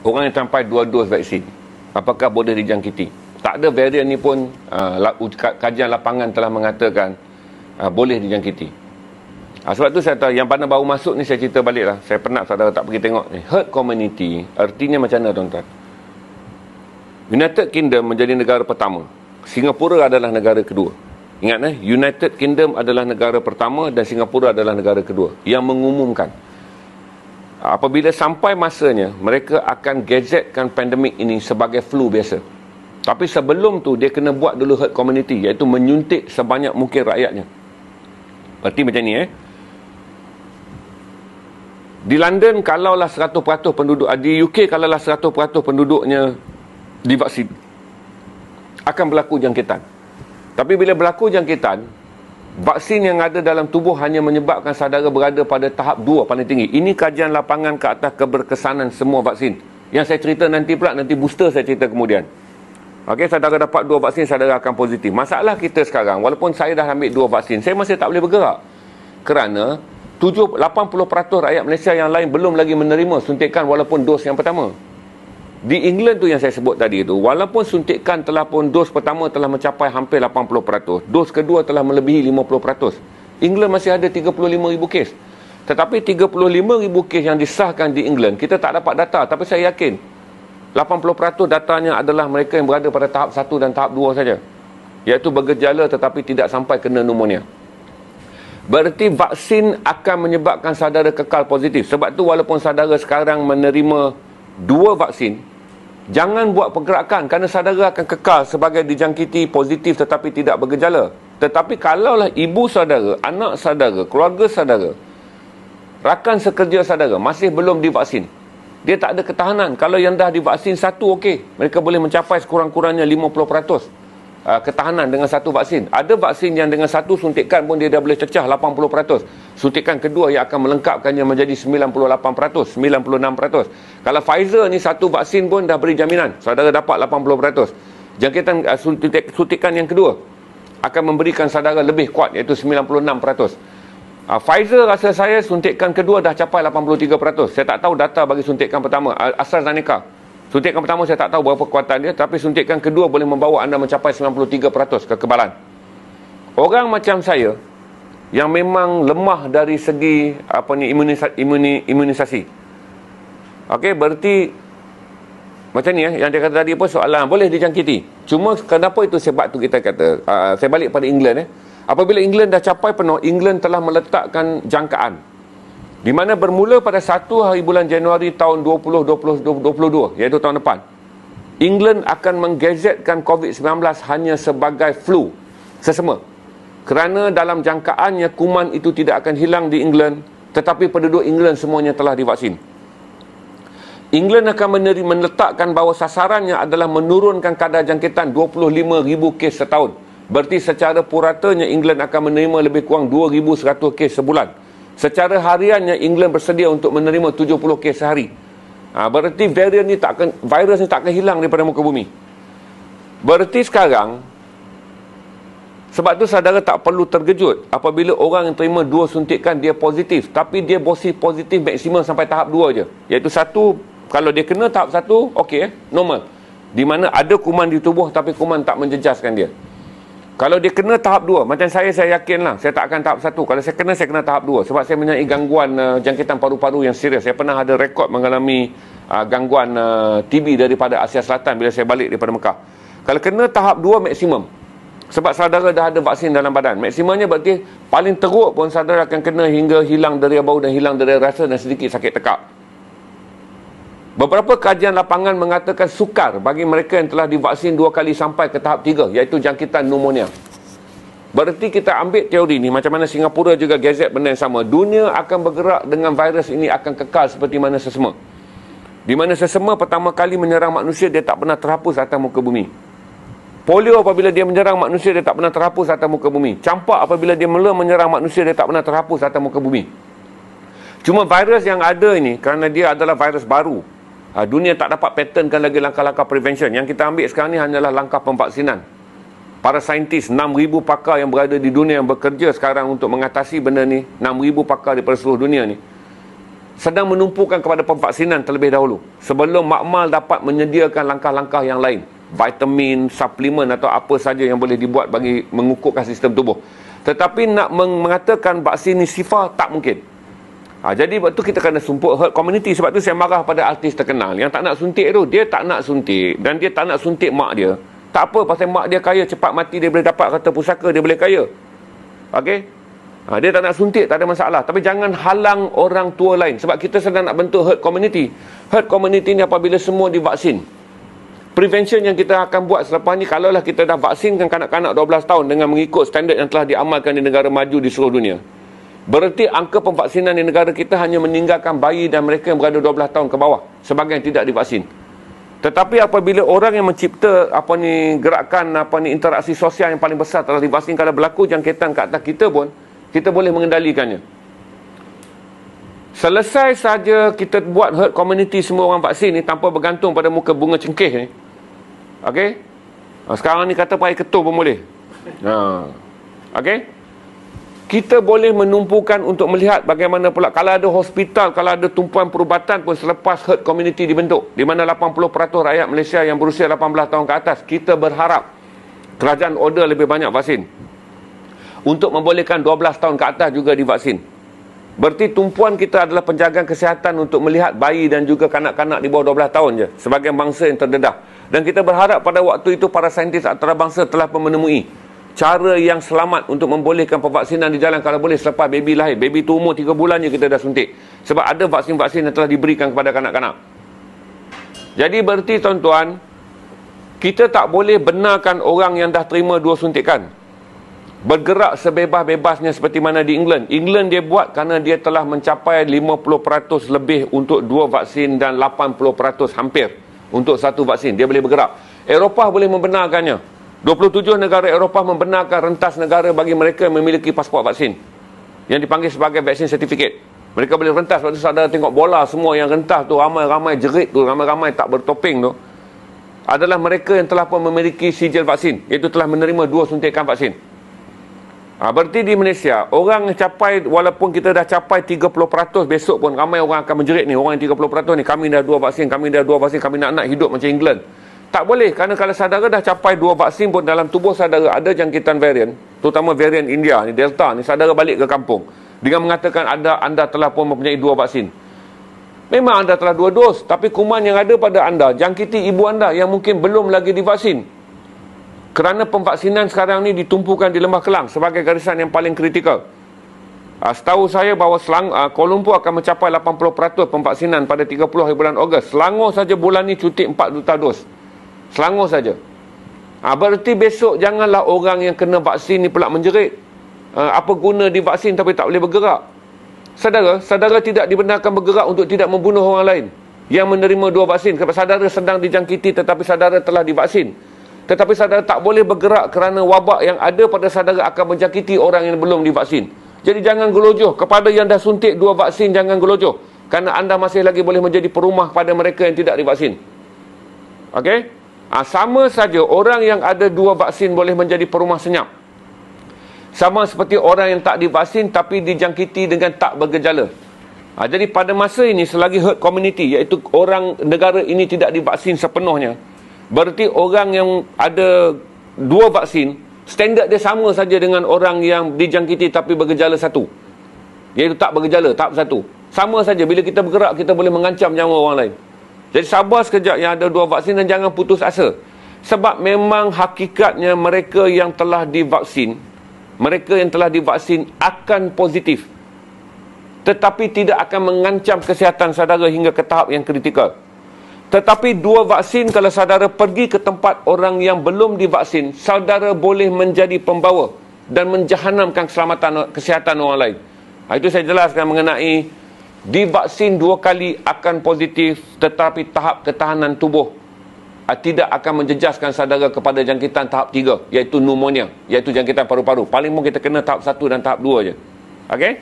Orang yang sampai 2 dos vaksin, apakah boleh dijangkiti? Tak ada varian ni pun kajian lapangan telah mengatakan boleh dijangkiti. Sebab tu saya tahu, yang mana baru masuk ni saya cerita balik lah. Saya penat saudara tak pergi tengok ni. Herd community, artinya macam mana tuan-tuan? United Kingdom menjadi negara pertama. Singapura adalah negara kedua. Ingat United Kingdom adalah negara pertama dan Singapura adalah negara kedua yang mengumumkan. Apabila sampai masanya, mereka akan gazetkan pandemik ini sebagai flu biasa. Tapi sebelum tu, dia kena buat dulu herd community, iaitu menyuntik sebanyak mungkin rakyatnya. Berarti macam ni Di London, kalaulah 100% penduduk, di UK, kalaulah 100% penduduknya divaksin, akan berlaku jangkitan. Tapi bila berlaku jangkitan, vaksin yang ada dalam tubuh hanya menyebabkan saudara berada pada tahap 2 paling tinggi. Ini kajian lapangan ke atas keberkesanan semua vaksin. Yang saya cerita nanti pula, nanti booster saya cerita kemudian. Okey, saudara dapat 2 vaksin, saudara akan positif. Masalah kita sekarang, walaupun saya dah ambil 2 vaksin, saya masih tak boleh bergerak. Kerana 80% rakyat Malaysia yang lain belum lagi menerima suntikan walaupun dos yang pertama. Di England tu yang saya sebut tadi tu, walaupun suntikan telah pun dos pertama telah mencapai hampir 80%, dos kedua telah melebihi 50%. England masih ada 35,000 kes. Tetapi 35,000 kes yang disahkan di England, kita tak dapat data, tapi saya yakin 80% datanya adalah mereka yang berada pada tahap 1 dan tahap 2 saja, iaitu bergejala tetapi tidak sampai kena pneumonia. Berarti vaksin akan menyebabkan saudara kekal positif. Sebab tu walaupun saudara sekarang menerima 2 vaksin, jangan buat pergerakan kerana saudara akan kekal sebagai dijangkiti positif tetapi tidak bergejala. Tetapi kalaulah ibu saudara, anak saudara, keluarga saudara, rakan sekerja saudara masih belum divaksin, dia tak ada ketahanan. Kalau yang dah divaksin 1, okey, mereka boleh mencapai sekurang-kurangnya 50% ketahanan dengan 1 vaksin. Ada vaksin yang dengan 1 suntikan pun dia dah boleh cecah 80%. Suntikan kedua yang akan melengkapkannya menjadi 98%, 96%. Kalau Pfizer ni 1 vaksin pun dah beri jaminan saudara dapat 80%. Jangkitan suntikan yang kedua akan memberikan saudara lebih kuat, iaitu 96%. Pfizer rasa saya suntikan kedua dah capai 83%. Saya tak tahu data bagi suntikan pertama. AstraZeneca, suntikan pertama saya tak tahu berapa kuatan dia, tapi suntikan kedua boleh membawa anda mencapai 93% kekebalan. Orang macam saya yang memang lemah dari segi imunisasi. Okey, berarti macam ni yang dia kata tadi pun soalan boleh dijangkiti. Cuma kenapa itu sebab tu kita kata saya balik pada England apabila England dah capai penuh, England telah meletakkan jangkaan di mana bermula pada 1 hari bulan Januari tahun 2022, iaitu tahun depan, England akan menggazetkan COVID-19 hanya sebagai flu sesama. Kerana dalam jangkaannya kuman itu tidak akan hilang di England, tetapi penduduk England semuanya telah divaksin. England akan meletakkan bahawa sasarannya adalah menurunkan kadar jangkitan 25,000 kes setahun. Berarti secara puratanya England akan menerima lebih kurang 2,100 kes sebulan. Secara hariannya England bersedia untuk menerima 70 kes sehari. Berarti virus ni tak akan hilang daripada muka bumi. Berarti sekarang, sebab tu saudara tak perlu terkejut apabila orang yang terima 2 suntikan dia positif, tapi dia positif maksimum sampai tahap 2 je. Iaitu 1, kalau dia kena tahap 1, okey, normal. Di mana ada kuman di tubuh tapi kuman tak menjejaskan dia. Kalau dia kena tahap 2, macam saya yakinlah saya tak akan tahap 1. Kalau saya kena tahap 2 sebab saya mempunyai gangguan jangkitan paru-paru yang serius. Saya pernah ada rekod mengalami gangguan TB daripada Asia Selatan bila saya balik daripada Mekah. Kalau kena tahap 2 maksimum, sebab saudara dah ada vaksin dalam badan, maksimumnya berarti paling teruk pun saudara akan kena hingga hilang dari bau dan hilang dari rasa dan sedikit sakit tekak. Beberapa kajian lapangan mengatakan sukar bagi mereka yang telah divaksin 2 kali sampai ke tahap 3, iaitu jangkitan pneumonia. Berarti kita ambil teori ni, macam mana Singapura juga gazet benda yang sama. Dunia akan bergerak dengan virus ini akan kekal seperti mana sesama. Di mana sesama pertama kali menyerang manusia, dia tak pernah terhapus atas muka bumi. Polio apabila dia menyerang manusia, dia tak pernah terhapus atas muka bumi. Campak apabila dia mula menyerang manusia, dia tak pernah terhapus atas muka bumi. Cuma virus yang ada ini, kerana dia adalah virus baru, dunia tak dapat patternkan lagi langkah-langkah prevention. Yang kita ambil sekarang ni hanyalah langkah pemvaksinan. Para saintis, 6,000 pakar yang berada di dunia yang bekerja sekarang untuk mengatasi benda ni, 6,000 pakar di seluruh dunia ni. sedang menumpukan kepada pemvaksinan terlebih dahulu sebelum makmal dapat menyediakan langkah-langkah yang lain, vitamin, suplemen atau apa saja yang boleh dibuat bagi mengukuhkan sistem tubuh. Tetapi nak mengatakan vaksin ni sifar, tak mungkin. Jadi waktu kita kena sumpuk herd community. Sebab tu saya marah pada artis terkenal yang tak nak suntik tu. Dia tak nak suntik dan dia tak nak suntik mak dia. Tak apa, pasal mak dia kaya, cepat mati dia boleh dapat kata pusaka, dia boleh kaya. Okey? Dia tak nak suntik, tak ada masalah. Tapi jangan halang orang tua lain. Sebab kita sedang nak bentuk herd community. Herd community ni apabila semua divaksin. Prevention yang kita akan buat selepas ni, kalaulah kita dah vaksinkan kanak-kanak 12 tahun dengan mengikut standard yang telah diamalkan di negara maju di seluruh dunia, berarti angka pemvaksinan di negara kita hanya meninggalkan bayi dan mereka yang berada 12 tahun ke bawah sebagai yang tidak divaksin. Tetapi apabila orang yang mencipta gerakan interaksi sosial yang paling besar telah divaksin, kalau berlaku jangkitan ke atas kita pun, kita boleh mengendalikannya. Selesai saja kita buat herd community semua orang vaksin ni tanpa bergantung pada muka bunga cengkeh ni. Okey? Sekarang ni kata pakai ketul pun boleh. Okey? Kita boleh menumpukan untuk melihat bagaimana pula kalau ada hospital, kalau ada tumpuan perubatan pun selepas herd community dibentuk, di mana 80% rakyat Malaysia yang berusia 18 tahun ke atas, kita berharap kerajaan order lebih banyak vaksin. Untuk membolehkan 12 tahun ke atas juga divaksin. Berarti tumpuan kita adalah penjagaan kesihatan untuk melihat bayi dan juga kanak-kanak di bawah 12 tahun je sebagai bangsa yang terdedah. Dan kita berharap pada waktu itu para saintis antarabangsa telah menemui cara yang selamat untuk membolehkan pemvaksinan di jalan kalau boleh selepas baby lahir. Baby tu umur 3 bulan je kita dah suntik. Sebab ada vaksin-vaksin yang telah diberikan kepada kanak-kanak. Jadi berarti tuan-tuan, kita tak boleh benarkan orang yang dah terima 2 suntikan bergerak sebebas-bebasnya seperti mana di England. England dia buat kerana dia telah mencapai 50% lebih untuk 2 vaksin dan 80% hampir untuk 1 vaksin. Dia boleh bergerak. Eropah boleh membenarkannya. 27 negara Eropah membenarkan rentas negara bagi mereka yang memiliki pasport vaksin, yang dipanggil sebagai vaksin certificate. Mereka boleh rentas. Waktu saudara tengok bola, semua yang rentas tu, ramai-ramai jerit tu, ramai-ramai tak bertopeng tu, adalah mereka yang telah pun memiliki sijil vaksin, iaitu telah menerima 2 suntikan vaksin. Berarti di Malaysia, orang capai, walaupun kita dah capai 30%, besok pun ramai orang akan menjerit ni, orang yang 30% ni, kami dah 2 vaksin, kami dah 2 vaksin, kami nak hidup macam England. Tak boleh, kerana kalau saudara dah capai 2 vaksin pun dalam tubuh saudara ada jangkitan varian, terutama varian India ni, Delta ni, saudara balik ke kampung dengan mengatakan anda telah pun mempunyai 2 vaksin. Memang anda telah 2 dos, tapi kuman yang ada pada anda jangkiti ibu anda yang mungkin belum lagi divaksin. Kerana pemvaksinan sekarang ni ditumpukan di Lembah Kelang sebagai garisan yang paling kritikal. Setahu saya bahawa Kuala Lumpur akan mencapai 80% pemvaksinan pada 30 hari bulan Ogos. Selangor saja bulan ni cuti 4 juta dos. Selangor saja. Berarti besok janganlah orang yang kena vaksin ni pula menjerit. Apa guna divaksin tapi tak boleh bergerak. Saudara tidak dibenarkan bergerak untuk tidak membunuh orang lain yang menerima 2 vaksin. Sebab saudara sedang dijangkiti tetapi saudara telah divaksin. Tetapi saudara tak boleh bergerak kerana wabak yang ada pada saudara akan menjangkiti orang yang belum divaksin. Jadi jangan gelojoh. Kepada yang dah suntik 2 vaksin, jangan gelojoh. Kerana anda masih lagi boleh menjadi perumah pada mereka yang tidak divaksin. Okey? Sama saja orang yang ada 2 vaksin boleh menjadi perumah senyap. Sama seperti orang yang tak divaksin tapi dijangkiti dengan tak bergejala. Jadi pada masa ini selagi herd community, iaitu orang negara ini tidak divaksin sepenuhnya, berarti orang yang ada 2 vaksin, standard dia sama saja dengan orang yang dijangkiti tapi bergejala 1. Iaitu tak bergejala, tahap 1. Sama saja, bila kita bergerak, kita boleh mengancam nyawa orang lain. Jadi sabar sekejap yang ada 2 vaksin dan jangan putus asa. Sebab memang hakikatnya mereka yang telah divaksin, akan positif. Tetapi tidak akan mengancam kesihatan saudara hingga ke tahap yang kritikal. Tetapi 2 vaksin, kalau saudara pergi ke tempat orang yang belum divaksin, saudara boleh menjadi pembawa dan menjahanamkan keselamatan kesihatan orang lain. Itu saya jelaskan mengenai divaksin 2 kali akan positif, tetapi tahap ketahanan tubuh tidak akan menjejaskan saudara kepada jangkitan tahap 3, iaitu pneumonia, iaitu jangkitan paru-paru. Paling pun kita kena tahap 1 dan tahap 2 je. Okey?